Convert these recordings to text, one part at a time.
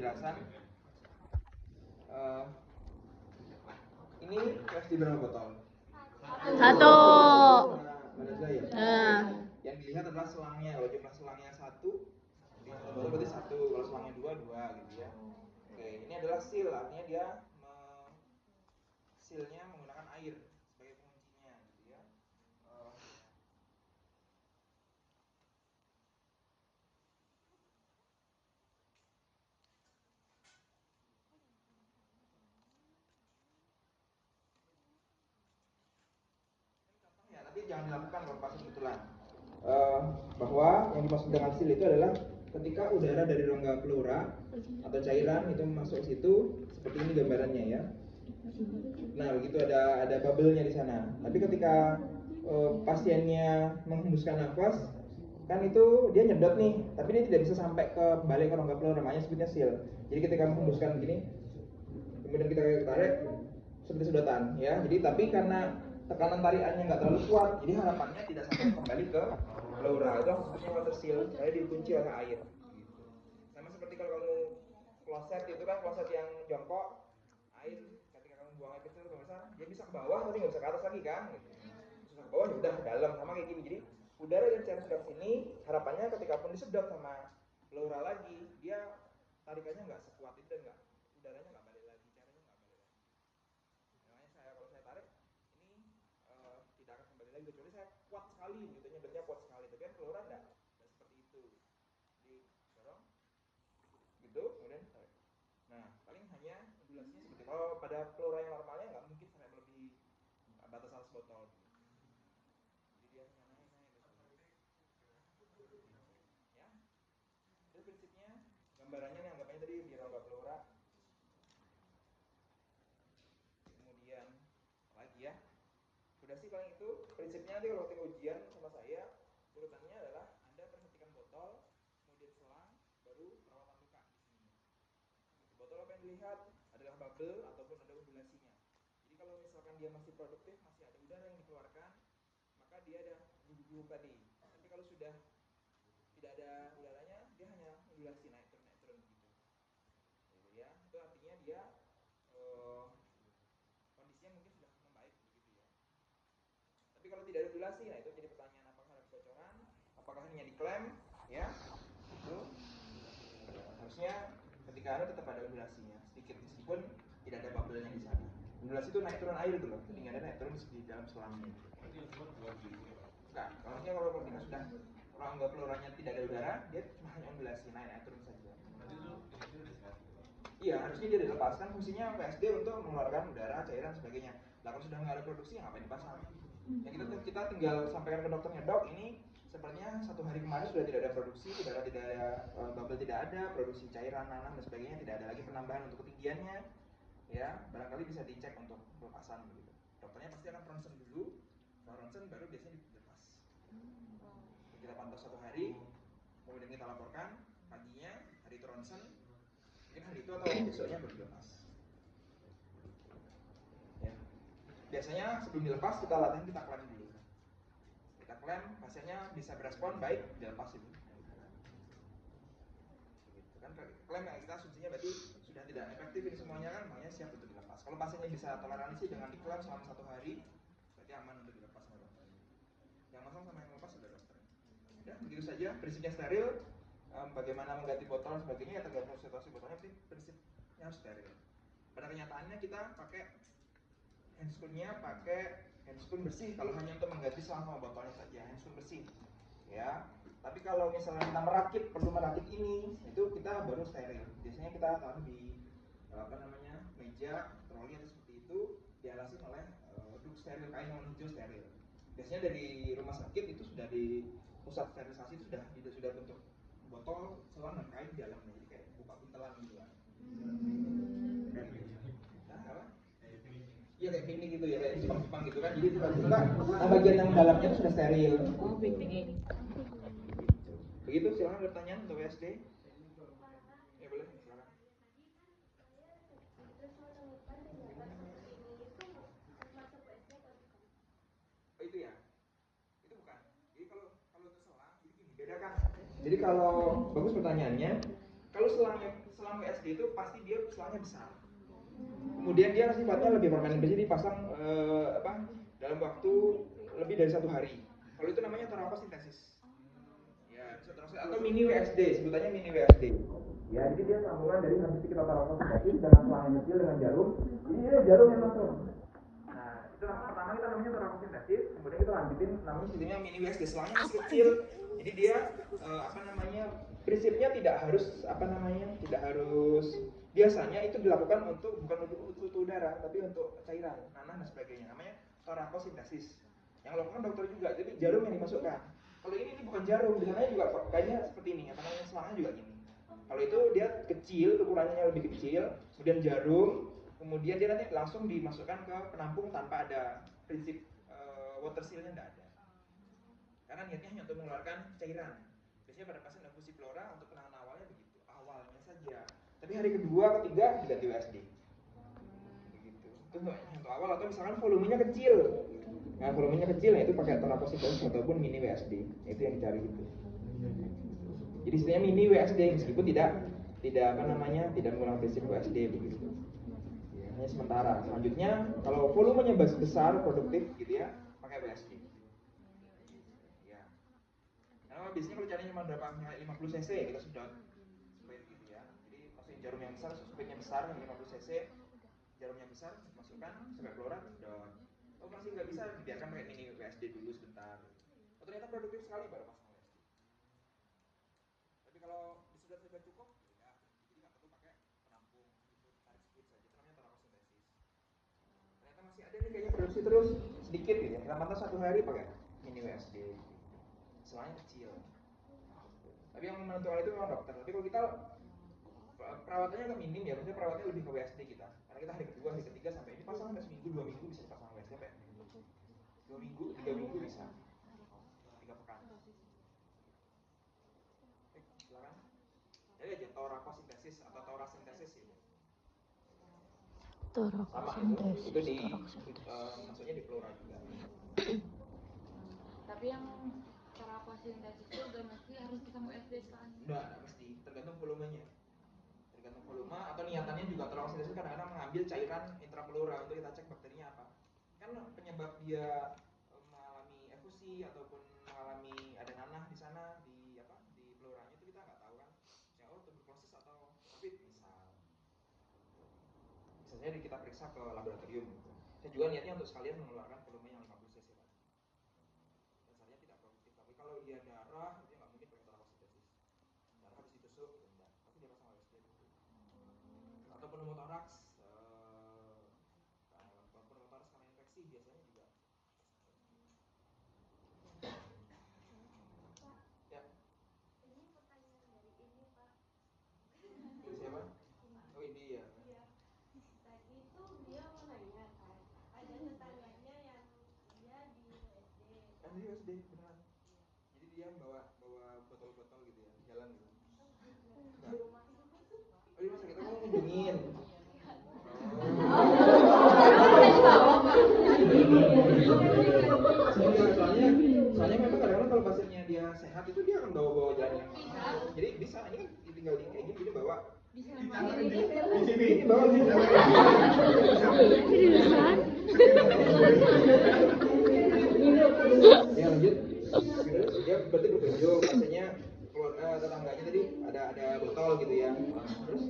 Penjelasan. Ini di berapa botol? Satu. Yang dilihat adalah selangnya. Kalau jumlah selangnya satu, di satu botol berarti satu. Kalau selangnya dua gitu ya. Oke, ini adalah seal, artinya dia sealnya menggunakan air sebagai penguncinya gitu ya. Tapi jangan dilakukan kalau pas kebetulan. Bahwa yang dimaksud dengan seal itu adalah ketika udara dari rongga pleura atau cairan itu masuk situ, seperti ini gambarannya ya. Nah, begitu ada bubble-nya di sana. Tapi ketika pasiennya menghembuskan nafas, kan itu dia nyedot nih, tapi dia tidak bisa sampai ke balik ke rongga pleura, namanya sebutnya seal. Jadi ketika menghembuskan begini, kemudian kita tarik seperti sedotan ya. Jadi tapi karena tekanan tarikannya nggak terlalu kuat, jadi harapannya tidak sampai kembali ke pleura. Itu sebetulnya water seal, saya dikunci oleh air gitu. Sama seperti kalau kamu kloset itu kan kloset yang jongkok, air ketika kamu buang air kecil pemirsa, dia bisa ke bawah tapi nggak bisa ke atas lagi kan gitu. Bisa ke bawah ya udah ke dalam, sama kayak gini. Jadi udara yang cairan sedap sini, harapannya ketika pun disedot sama pleura lagi, dia tarikannya nggak sekuat itu dan nggak, udaranya nggak balik lagi, cairannya nggak balik lagi. Makanya kalau saya tarik ini tidak akan kembali lagi kecuali saya kuat sekali gitu, nyedotnya kuat sekali. Tapi kan pleura nggak seperti itu. Jadi dorong gitu, kemudian tarik. Nah, paling hanya modulasinya seperti kalau pada pleura yang normalnya nggak mungkin sampai melebihi batas atas botol. Jadi dia hanya naik ya. Itu prinsipnya, gambarannya nih, anggapannya tadi di rongga pleura. Kemudian lagi ya. Udah sih paling itu prinsipnya. Nanti kalau tinggal ujian sama saya, urutannya adalah Anda perhatikan botol, kemudian selang, baru perawatan luka di sini. Botol apa yang dilihat adalah bubble ataupun ada undulasinya. Jadi kalau misalkan dia masih produktif, masih ada udara yang dikeluarkan, maka dia ada bubuk-bubuk tadi. Tapi kalau sudah tidak ada udaranya, dia hanya undulasi naik turun gitu. Gitu ya. Itu artinya dia kondisinya mungkin sudah membaik begitu ya. Tapi kalau tidak ada undulasi, nah itu jadi pertanyaan, apakah ada kebocoran, apakah hanya diklaim ya. Itu harusnya ketika ada tetap ada undulasinya sedikit, meskipun tidak ada bubble-nya di sana. Undulasi itu naik turun air dulu, ketinggiannya naik turun di dalam selangnya. Enggak, kalau kita sudah rongga pleuranya tidak ada udara, dia cuma hanya undulasi naik turun saja. Iya, harusnya dia dilepaskan, fungsinya PSD untuk mengeluarkan udara, cairan, sebagainya. Lah kalau sudah nggak ada produksi, ya ngapain dipasang? Ya kita tinggal sampaikan ke dokternya, dok ini sepertinya satu hari kemarin sudah tidak ada produksi, udara tidak ada, bubble tidak ada, produksi cairan, nanah dan sebagainya tidak ada lagi, penambahan untuk ketinggiannya, ya barangkali bisa dicek untuk pelepasan begitu. Dokternya pasti akan ronsen dulu, kalau ronsen baru biasanya dilepas. Kita pantau satu hari, kemudian kita laporkan paginya, hari itu ronsen, mungkin hari itu atau besoknya baru dilepas. Ya. Biasanya sebelum dilepas kita latihan, kita klaim dulu. Kita klaim, pasiennya bisa berespon baik, dilepas itu. Gitu kan, klaim yang kita asumsinya berarti sudah tidak efektif ini semuanya kan, makanya siap untuk dilepas. Kalau pasiennya bisa toleransi dengan diklaim selama 1 hari, berarti aman untuk dilepas sama dokter. Yang masang sama yang lepas sudah dokter. Ya, begitu saja. Prinsipnya steril. Bagaimana mengganti botol dan sebagainya ya tergantung situasi botolnya, tapi prinsipnya harus steril. Pada kenyataannya kita pakai handscoon-nya, pakai handscoon bersih kalau hanya untuk mengganti selang sama botolnya saja, handscoon bersih ya. Tapi kalau misalnya kita perlu merakit ini, itu kita baru steril. Biasanya kita taruh di meja, troli atau seperti itu, dialasi oleh duk steril, kain warna hijau steril. Biasanya dari rumah sakit itu sudah di pusat sterilisasi itu sudah bentuk botol, selang dan kain di dalamnya, jadi kayak buka buntelan gitu kan. Nah, apa? Iya kayak piknik gitu ya, kayak Jepang gitu kan. Jadi kita bagian yang dalamnya itu sudah steril. Oh, piknik. Begitu, silakan ada pertanyaan untuk WSD. Ya boleh, silakan. Oh itu ya? Itu bukan. Jadi kalau untuk selang, jadi gini, bedakan. Jadi kalau bagus pertanyaannya, kan Kalau selang WSD itu pasti dia selangnya besar. Kemudian dia sifatnya lebih permanen, jadi dipasang dalam waktu lebih dari 1 hari. Kalau itu namanya torakosintesis. Ya, atau mini WSD, sebutannya mini WSD. Ya, jadi dia sambungan dari nanti kita torakosintesis dengan selang yang kecil dengan jarum. Ini jarum yang masuk. Nah, itu pertama kita namanya torakosintesis, kemudian kita lanjutin namanya sistemnya mini WSD, selangnya masih kecil. Jadi dia prinsipnya tidak harus biasanya itu dilakukan bukan untuk udara, tapi untuk cairan, nanah dan sebagainya. Namanya torakosintesis. Yang lakukan dokter juga, jadi jarum yang dimasukkan. Kalau ini bukan jarum, biasanya juga kayaknya seperti ini, namanya selangnya juga gini. Kalau itu dia kecil, ukurannya lebih kecil, kemudian jarum, kemudian dia nanti langsung dimasukkan ke penampung tanpa ada prinsip water seal-nya tidak ada. Karena niatnya hanya untuk mengeluarkan cairan. Biasanya pada pasien infusi pleura untuk penanganan awalnya begitu, awalnya saja. Tapi hari kedua, ketiga diganti WSD. Begitu. Itu untuk awal, atau misalkan volumenya kecil. Nah, volumenya kecil itu pakai torakosintesis ataupun mini WSD. Itu yang dicari itu. Jadi istilahnya mini WSD meskipun tidak menggunakan prinsip WSD begitu. Ya, hanya sementara. Selanjutnya kalau volumenya besar, produktif gitu ya, pakai WSD. Ya. Karena biasanya kalau caranya cuma berapa 50 cc kita sudah split gitu ya. Jadi masukin jarum yang besar, splitnya besar 50 cc, jarum yang besar masukkan sampai keluar sudah. Oh masih nggak bisa, dibiarkan pakai mini WSD dulu sebentar. Oh ternyata produktif sekali baru pasang WSD. Tapi kalau sudah cukup, ya jadi nggak perlu pakai penampung, itu tarik speed saja. Itu namanya torakosintesis. Ternyata masih ada nih kayaknya produksi terus sedikit gitu ya. Kita pantau 1 hari pakai mini WSD. Selangnya kecil. Tapi yang menentukan itu memang dokter. Tapi kalau kita perawatannya agak minim ya, maksudnya perawatannya lebih ke WSD kita. Karena kita hari kedua, hari ketiga sampai ini pasang sampai seminggu, 2 minggu bisa dipasang WSD sampai 2 minggu, 3 minggu bisa. 3 pekan. Silakan. Jadi aja torakosintesis atau torasintesis itu. Sama itu di maksudnya di pleura juga. Tapi yang torakosintesis itu udah mesti harus kita mau SD sekarang. Enggak mesti, tergantung volumenya. Tergantung volume atau niatannya juga. Torakosintesis kadang-kadang mengambil cairan intrapleura untuk kita cek bakterinya apa. Kan penyebab dia mengalami efusi ataupun mengalami ada nanah di sana di pleuranya itu kita nggak tahu kan. Ya tuberkulosis atau COVID misalnya kita periksa ke laboratorium. Saya juga niatnya untuk sekalian mengeluarkan volume yang 50 cc tadi. Dasarnya tidak produktif, tapi kalau dia darah dia nggak mungkin pakai torakosintesis. Darah habis ditusuk gitu enggak, pasti dia pasang WSD gitu. Atau pneumotoraks karena infeksi biasanya juga. Ya. Ini pertanyaan dari ini Pak. Siapa? Oh ini ya. Tadi itu dia mau nanya kan, ada tetangganya yang dia di USD. Kan di USD beneran. Jadi dia bawa botol-botol gitu ya, jalan gitu. Nah. Oh iya masa kita mau ngunjungin. Soalnya memang kadang-kadang kalau pasiennya dia sehat itu dia akan bawa jalan yang mahal. Jadi bisa, ini kan tinggal di kayak gini bawa. Di sini bawa di sana. Ya lanjut. Dia berarti berkunjung pasiennya tetangganya tadi ada botol gitu ya. Terus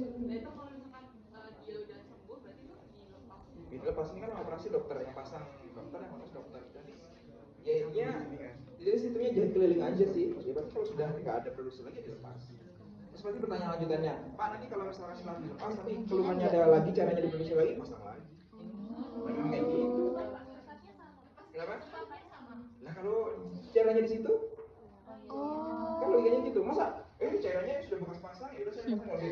dilepas ini kan operasi dokter yang pasang dokter jadi jadi sistemnya jadi keliling aja sih. Jadi berarti kalau sudah nggak ada produksi lagi dilepas. Terus berarti pertanyaan lanjutannya, Pak nanti kalau misalnya setelah dilepas tapi keluhannya ada lagi caranya diproduksi lagi pasang lagi. Memang kayak gitu. Kenapa? Nah kalau caranya di situ, kan logikanya gitu. Masa cairannya sudah bekas pasang ya udah saya pasang lagi.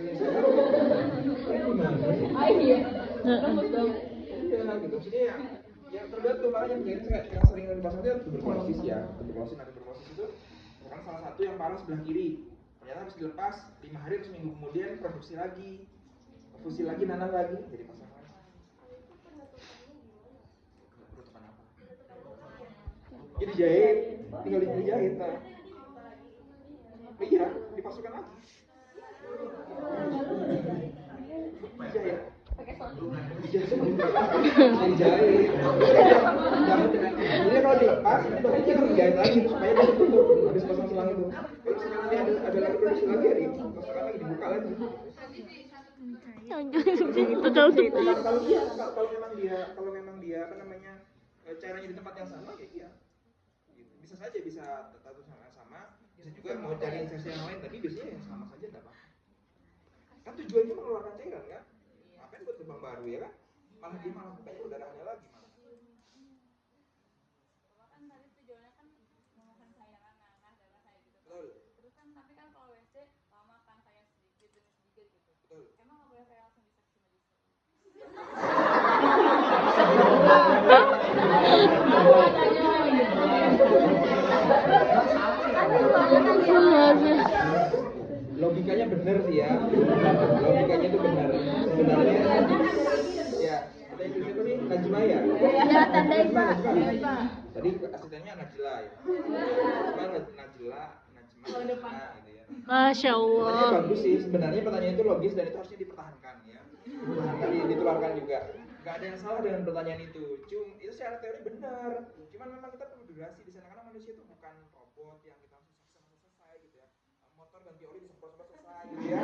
Iya gitu, maksudnya ya tergantung makanya yang sering dipasang itu tuberkulosis ya. Tuberkulosis itu bukan salah satu yang parah sebelah kiri. Ternyata harus dilepas 5 hari atau seminggu kemudian produksi lagi, fusi lagi, nanah lagi, jadi pasang lagi. Penutupan apa? Jadi jahit, tinggal dijahit. Nah. Iya, dipasukkan lagi. Dijahit. pakai sound. Dijahit. Ini kalau dilepas, ini dokternya harus jahit lagi supaya dia tertutup habis pasang selang itu. Kalau misalkan nanti ada lagi produksi lagi ya dimasukkan lagi, dibuka lagi. Kalau memang dia apa namanya caranya di tempat yang sama ya iya. Bisa saja bisa status sama, bisa juga mau cari insersi yang lain tapi biasanya yang sama saja enggak apa-apa. Kan tujuannya mengeluarkan cairan kan? Ngapain buat lubang baru ya kan? Malah dia malah banyak udaranya lagi malah. Kan tadi tujuannya kan mengeluarkan cairan nanah darah kayak gitu. Betul. Terus kan tapi kan kalau WC lama kan kayak sedikit demi sedikit gitu. Betul. Emang nggak boleh kayak langsung diseksi medis. Logikanya benar sih ya. Logikanya itu benar. Sebenarnya ya, ada yang siapa sih? Najma ya? Ya, tanda Najma. Pak. Tadi asistennya Najla ya. Najla, Najma gitu ya. Masya Allah. Pertanyaannya bagus sih. Sebenarnya pertanyaan itu logis dan itu harusnya dipertahankan ya. Dipertahankan, ditularkan juga. Gak ada yang salah dengan pertanyaan itu. Itu secara teori benar. Cuman memang kita perlu durasi di sana karena manusia itu bukan robot yang kita langsung selesai gitu ya. Motor ganti oli bisa sempat selesai gitu ya.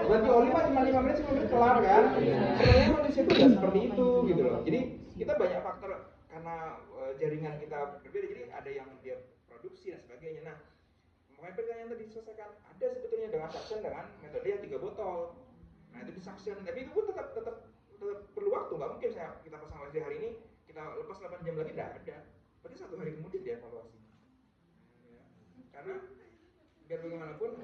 Ganti oli mah cuma 5 menit 10 menit kelar kan. Sebenarnya manusia itu tidak seperti itu gitu loh. Jadi kita banyak faktor karena jaringan kita berbeda. Jadi ada yang dia produksi dan sebagainya. Nah, makanya pertanyaan tadi diselesaikan ada sebetulnya dengan suction dengan metode yang 3 botol. Nah itu disuction, tapi itu pun tetap perlu waktu. Nggak mungkin kita pasang lagi hari ini kita lepas 8 jam lagi tidak ada. Berarti 1 hari kemudian dievaluasi. Ya. Karena biar bagaimanapun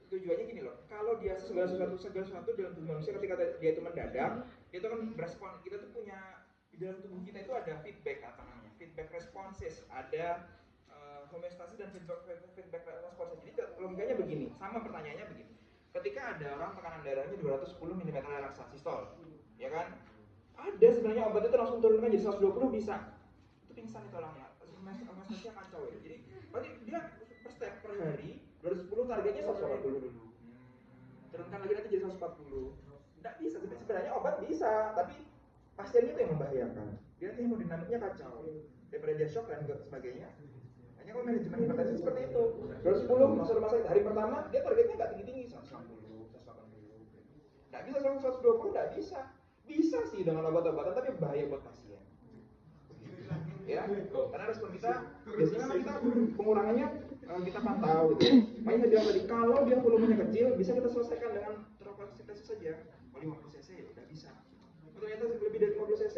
tujuannya gini loh. Kalau dia segala sesuatu dalam tubuh manusia ketika dia itu mendadak, dia itu kan berespon. Kita tuh punya di dalam tubuh kita itu ada feedback apa namanya? Feedback responses, ada homeostasis dan feedback responses. Jadi logikanya begini, sama pertanyaannya begini. Ketika ada orang tekanan darahnya 210 mm relaksasi sistol, ya kan? Ada sebenarnya obat itu langsung turunkan jadi 120 bisa. Itu pingsan itu orangnya. Homeostasisnya kacau ya. Jadi berarti dia per step per hari 210 targetnya 180 dulu. Turunkan lagi nanti jadi 140. Enggak bisa, tapi sebenarnya obat bisa, tapi pasiennya itu yang membahayakan. Dia nanti hemodinamiknya kacau. Daripada dia shock dan sebagainya. Hanya kalau manajemen hipertensi seperti itu. 210 masuk rumah sakit hari pertama dia targetnya nggak tinggi-tinggi 160, 180. Nggak bisa 120, nggak bisa. Bisa sih dengan obat-obatan tapi bahaya buat pasien. Ya, karena respon kita biasanya memang kita pengurangannya kita pantau gitu. Makanya saya bilang tadi kalau dia volumenya kecil bisa kita selesaikan dengan terokosintesis saja. Kalau 50 cc ya udah bisa. Ternyata lebih dari 50 cc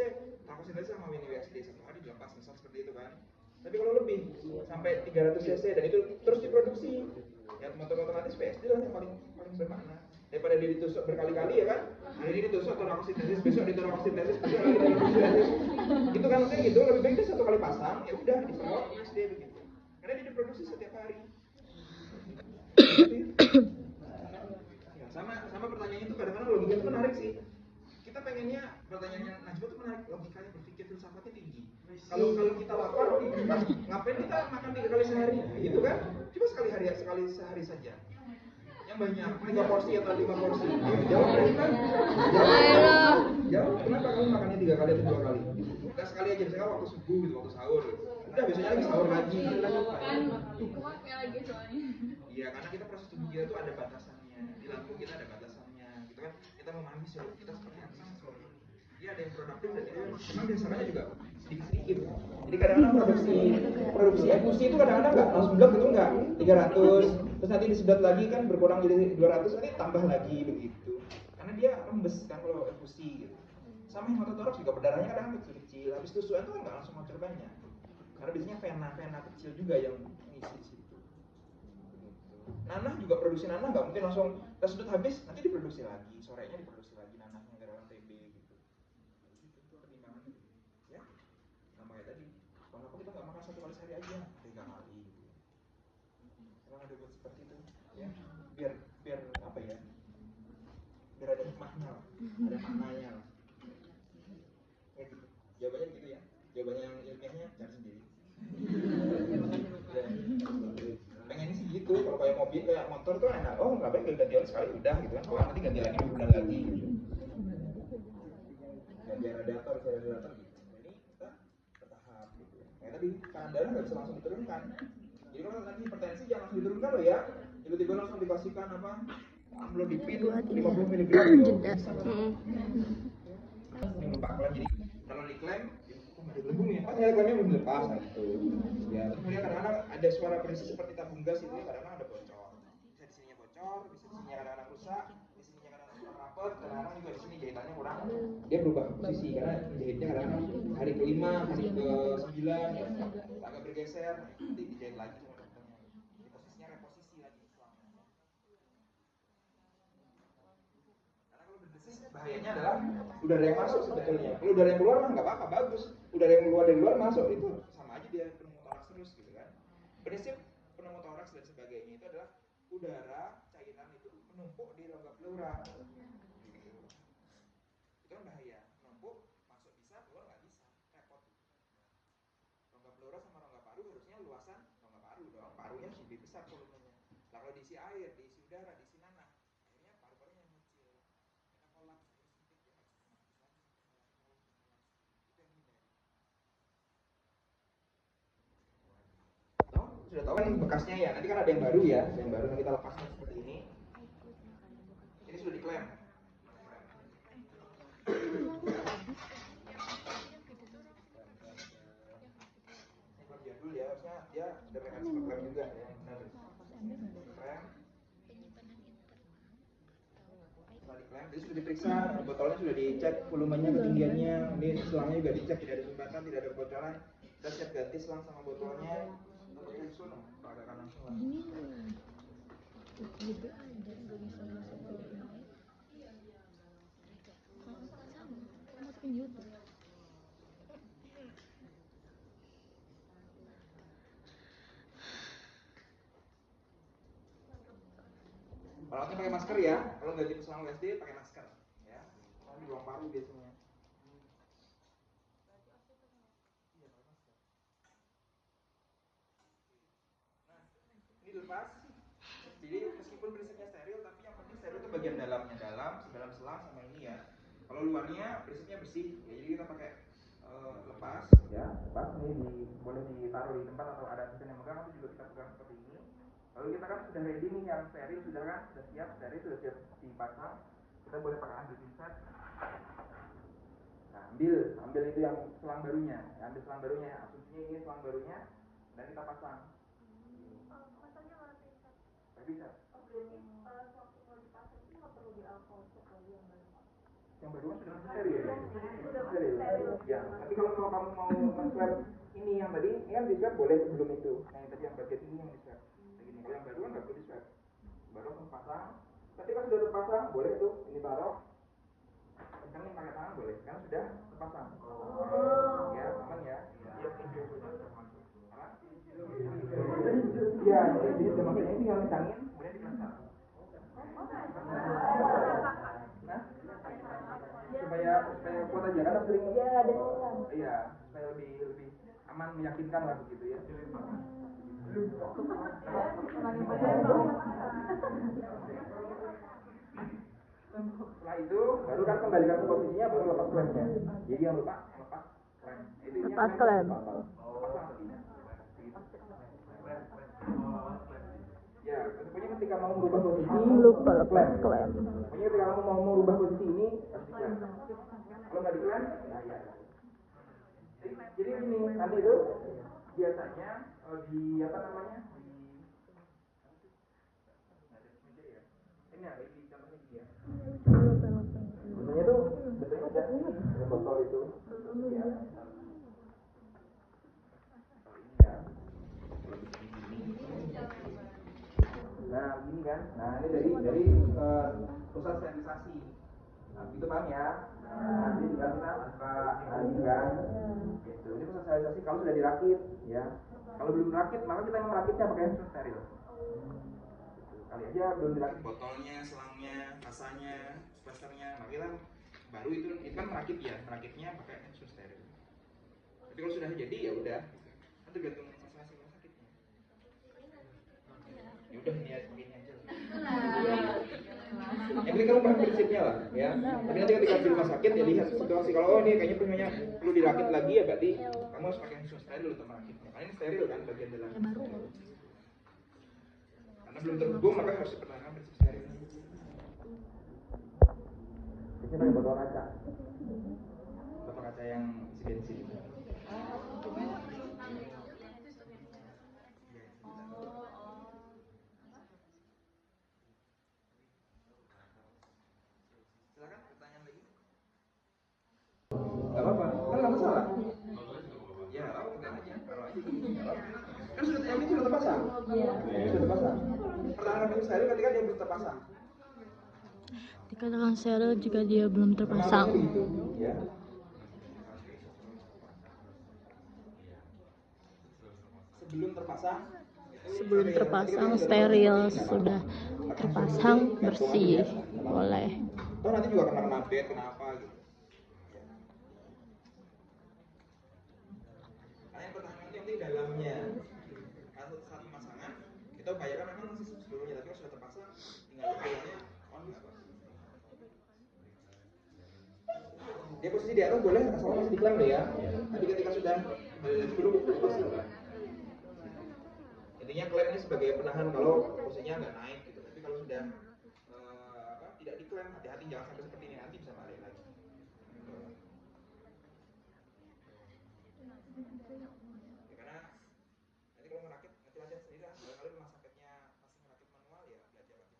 terokosintesis sama WSD 1 hari dilepas misal seperti itu kan. Tapi kalau lebih sampai 300 cc dan itu terus diproduksi, ya otomatis PSD lah yang paling bermakna. Daripada dia ditusuk berkali-kali ya kan, hari ini ditusuk terokosintesis, besok diterokosintesis, besok lagi terokosintesis. Itu kan kayak gitu, lebih baik dia 1 kali pasang, ya udah disemprot PSD begitu. Karena dia diproduksi setiap hari. Ya, sama pertanyaannya itu kadang-kadang logikanya itu menarik sih. Kita pengennya pertanyaannya Najwa itu menarik, logikanya berpikir filsafatnya tinggi. Kalau kita lapar, ngapain kita makan 3 kali sehari? Gitu kan? Cuma sekali sehari saja. Yang banyak 3 porsi atau 5 porsi. Jawab kan? Jawab. Kenapa kamu makannya 3 kali atau 2 kali? Enggak sekali aja, misalnya waktu subuh gitu, waktu sahur. Udah biasanya lagi sahur lagi. Kan kuatnya lagi soalnya. Iya, karena kita proses tubuh kita tuh ada batasannya. Di lambung kita ada batasannya. Gitu kan? Kita memahami seluruh kita seperti apa sih seluruh. Dia ada yang produktif dan dia memang biasanya juga sedikit-sedikit. Jadi kadang-kadang produksi efusi itu kadang-kadang nggak langsung blok itu nggak 300, terus nanti disedot lagi kan berkurang jadi 200, nanti tambah lagi begitu. Karena dia rembes kan kalau efusi gitu. Sama hematotoraks juga berdarahnya kadang kecil-kecil. Habis tusukan tuh nggak langsung ngocor banyak. Karena biasanya vena kecil juga yang ngisi di situ. Nanah juga produksi nanah nggak mungkin langsung kesedot habis, nanti diproduksi lagi, sorenya diproduksi lagi nanahnya karena TB gitu. Itu pertimbangannya, ya. Nah makanya tadi, kenapa kita nggak makan 1 kali sehari aja, 3 kali. Emang ada buat seperti itu, ya. Biar apa ya? Biar ada hikmahnya, ada maknanya. Ya gitu. Jawabannya gitu ya. Jawabannya yang ilmiahnya cari sendiri. Ya. Pengennya sih gitu, kalau kayak kayak mobil, kayak motor tuh enak. Oh nggak baik ganti oli sekali udah gitu kan. Kalau nanti ganti lagi 2 bulan lagi gitu. Ganti radiator gitu. Ini kita bertahap gitu. Ya tadi tekanan darah nggak bisa langsung diturunkan. Jadi kalau nanti hipertensi jangan langsung diturunkan loh ya. Tiba-tiba langsung dikasihkan apa? Amlodipin 50 mg. Jeda. Ini lupa klaim, jadi kalau diklaim belum ya, kan ya klaimnya belum lepas nah gitu. Ya, terus kemudian kadang-kadang ada suara berisi seperti tabung gas itu kadang-kadang ada bocor. Bisa di sininya bocor, bisa di sininya kadang-kadang rusak, di sininya kadang-kadang kurang rapet, kadang-kadang juga di sini jahitannya kurang. Dia berubah posisi karena jahitnya kadang-kadang hari ke-5, hari ke-9 ya, agak bergeser, nanti dijahit lagi sama dokternya. Di posisinya reposisi lagi selama. Karena kalau berdesis bahayanya adalah udara yang masuk sebetulnya. Kalau udara yang keluar mah nggak apa-apa, bagus. Udara yang keluar dari luar masuk itu sama aja dia pneumotoraks terus gitu kan. Prinsip pneumotoraks dan sebagainya itu adalah udara cairan itu menumpuk di rongga pleura. Gitu. Itu kan bahaya. Menumpuk masuk bisa, keluar nggak bisa, repot. Rongga pleura sama rongga paru harusnya luasan rongga paru dong. Parunya lebih besar volumenya. Nah kalau diisi air, diisi udara, diisi nanah, akhirnya paru-parunya mengecil. Mereka kolaps, sempit dia nggak bisa nafas lagi. Itu yang hindari. Sudah tahu kan bekasnya ya. Nanti kan ada yang baru ya, yang baru yang kita lepaskan seperti ini. Ini sudah diklaim. Ini klub jadul ya, harusnya dia ada mekanisme klaim juga ya. Benar. Klaim. Setelah diklaim, jadi sudah diperiksa, botolnya sudah dicek, volumenya, ketinggiannya, ini selangnya juga dicek, tidak ada sumbatan, tidak ada kebocoran. Kita siap ganti selang sama botolnya. Kita susun, peragakan langsung lah. Juga ada nggak bisa masuk ke internet. Sama masukin YouTube. Perawatnya pakai masker ya. Kalau nggak di selang USD pakai masker ya. Karena di ruang paru biasanya. Iya pakai masker. Nah ini lepas. Jadi meskipun prinsipnya steril, tapi yang penting steril itu bagian dalamnya dalam selang sama ini ya. Kalau luarnya prinsipnya bersih. Ya, jadi kita pakai lepas ya. Lepas ini boleh ditaruh di tempat atau ada asisten yang megang, itu juga kita pegang seperti ini. Lalu kita kan sudah ready nih yang steril sudah kan, sudah siap, steril sudah siap dipasang. Kita boleh pakai ambil pinset. Nah, ambil itu yang selang barunya, ambil selang barunya. Asumsinya ini selang barunya, dan kita pasang. Pasangnya mana pintar? Nggak bisa. Oh, berarti waktu mau dipasang itu nggak perlu di alkohol cek lagi yang baru. Yang baru kan sudah steril. Steril. Ya, tapi kalau kamu mau men-swab ini yang tadi, ini kan di-swab boleh sebelum itu. Nah, yang tadi yang bagian ini yang di-swab. Begini, kalau yang baru kan nggak perlu di-swab. Baru langsung pasang. Ketika sudah terpasang, boleh tuh ini taruh. Pencangin pakai tangan boleh, kan sudah terpasang. Ya, aman ya. Iya, jadi maksudnya ini kalau pencangin, kemudian dipasang. supaya kuat aja karena sering iya supaya lebih aman meyakinkan lah begitu ya. Setelah itu baru kan kembalikan ke posisinya, baru lepas klemnya. Jadi yang lupa lepas klem. Lepas klem. Ya, pokoknya ketika mau merubah posisi Lupa lepas klem. Pokoknya ketika kamu mau merubah posisi ini harus diklem. Kalau nggak diklem, bahaya. Jadi ini nanti itu biasanya di apa namanya ini ya, di contohnya gini ya. Biasanya tuh betulnya ada ini botol itu. Ya. Nah, begini kan. Nah, ini dari proses sterilisasi. Nah, itu kan ya. Nanti juga kita buka ini kan. Gitu. Ini proses sterilisasi kalau sudah dirakit, ya. Kalau belum dirakit, maka kita yang merakitnya pakai hand steril. Kali aja belum dirakit botolnya, selangnya, kasanya, plasternya. Nah, kita baru itu kan merakit ya, merakitnya pakai hand steril. Tapi kalau sudah jadi ya udah. Nanti tergantung masing-masing rumah sakitnya. Ya udah ini aja begini aja. Yang penting kamu paham prinsipnya lah, ya. Tapi nanti ketika di rumah sakit ya lihat situasi. Kalau oh ini kayaknya punyanya perlu dirakit lagi ya berarti kamu harus pakai tisu steril untuk merakitnya. Karena ini steril kan bagian dalam. Karena belum terhubung maka harus dipertahankan prinsip steril. Ini pakai botol kaca. Botol kaca yang isi bensin. Silakan pertanyaan lagi. Gak apa-apa, kan gak masalah. Ya, apa pegang aja, taruh aja. Gak apa-apa. Kan sudah yang ini sudah terpasang. Iya. Sudah terpasang. Pertahankan prinsip steril ketika dia belum terpasang. Dikatakan steril jika dia belum terpasang. Begitu, ya. Sebelum terpasang Steril, sudah terpasang bersih, boleh. Toh nanti juga kena bed, kenapa gitu. Karena yang pertahanan itu yang penting dalamnya. Kalau saat pemasangan kita upayakan memang masih sebelumnya, tapi kalau sudah terpasang tinggal keluarnya on apa. Dia posisi di atas boleh asal masih diklaim deh ya. Tapi ketika sudah belum terpasang. Intinya klaim ini sebagai penahan kalau posisinya nggak naik gitu. Tapi kalau sudah tidak diklaim, hati-hati jangan sampai seperti ini, nanti bisa balik lagi. Ya, karena nanti kalau merakit nanti latihan sendiri lah. Kalau rumah sakitnya masih merakit manual ya belajar lagi.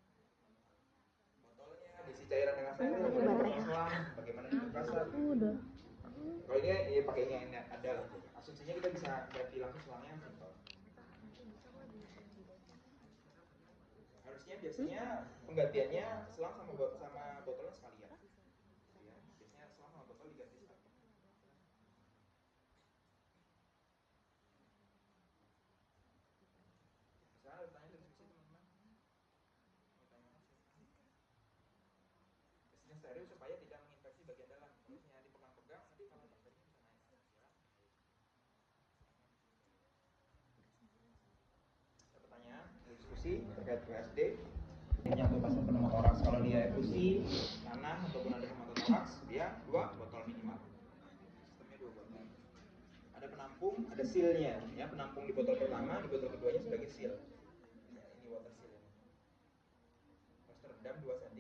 Botolnya diisi cairan dengan steril, bagaimana dipasang. Kalau ini ya pakainya ini ada lah. Asumsinya kita bisa ganti langsung selangnya yang simpel. Harusnya biasanya penggantiannya selang sama botolnya sekalian. Ya, biasanya selang sama botol diganti sekalian. Misalnya ada tanya diskusi teman-teman. Biasanya steril supaya tidak menginfeksi bagian dalam. Kalau misalnya dipegang-pegang nanti kalau bakterinya bisa naik. Ada pertanyaan, diskusi terkait PSD. Ini untuk pasien pneumotoraks, kalau dia efusi tanah ataupun ada hematotoraks, dia 2 botol minimal. Sistemnya 2 botol. Ada penampung, ada sealnya. Ya, penampung di botol pertama, di botol keduanya sebagai seal. Ya, ini water seal. Harus terendam 2 cm.